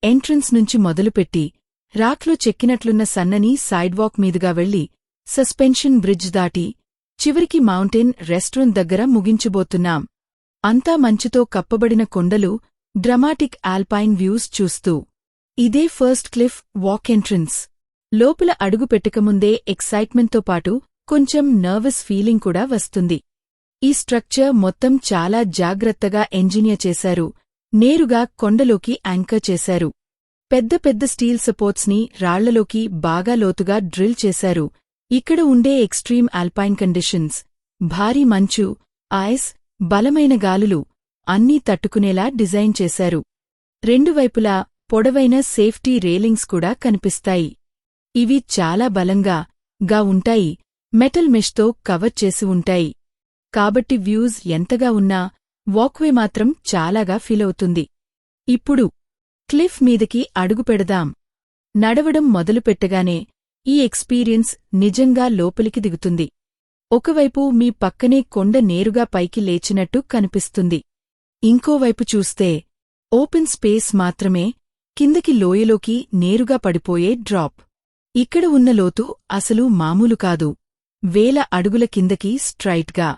Entrance నుంచి మొదలుపెట్టి రాక్లో చెక్కినట్లున్న సన్నని సైడ్వాక్ మీదుగా వెళ్లి సస్పెన్షన్ బ్రిడ్జ్ దాటి చివరికి మౌంటైన్ రెస్టారెంట్ దగ్గర ముగించబోతున్నాం. అంతా మంచుతో కప్పబడిన కొండలు, డ్రమాటిక్ ఆల్పైన్ వ్యూస్ చూస్తూ. ఇదే ఫస్ట్ క్లిఫ్ వాక్ ఎంట్రన్స్. లోపల అడుగు పెట్టకముందే ఎక్సైట్మెంట్తో పాటు కొంచెం నర్వస్ ఫీలింగ్ కూడా వస్తుంది. ఈ స్ట్రక్చర్ మొత్తం చాలా జాగ్రత్తగా ఎంజినియర్ చేశారు. నేరుగా కొండలోకి యాంకర్ చేశారు. పెద్ద పెద్ద స్టీల్ సపోర్ట్స్ని రాళ్లలోకి బాగా లోతుగా డ్రిల్ చేశారు. ఇక్కడ ఉండే ఎక్స్ట్రీమ్ ఆల్పైన్ కండిషన్స్, భారీ మంచు, ఐస్, బలమైన గాలులు అన్నీ తట్టుకునేలా డిజైన్ చేశారు. రెండు వైపులా పొడవైన సేఫ్టీ రేలింగ్స్ కూడా కనిపిస్తాయి. ఇవి చాలా బలంగా ఉంటాయి. మెటల్ మెష్తో కవర్ చేసి ఉంటాయి. కాబట్టి వ్యూస్ ఎంతగా ఉన్నా వాక్వే మాత్రం చాలాగా ఫీలవుతుంది. ఇప్పుడు క్లిఫ్ మీదకి అడుగుపెడదాం. నడవడం మొదలుపెట్టగానే ఈ ఎక్స్పీరియన్స్ నిజంగా లోపలికి దిగుతుంది. ఒకవైపు మీ పక్కనే కొండ నేరుగా పైకి లేచినట్టు కనిపిస్తుంది. ఇంకోవైపు చూస్తే ఓపెన్ స్పేస్ మాత్రమే, కిందకి లోయలోకి నేరుగా పడిపోయే డ్రాప్. ఇక్కడ ఉన్న లోతు అసలు మామూలు కాదు. వేల అడుగుల కిందకి స్ట్రైట్గా.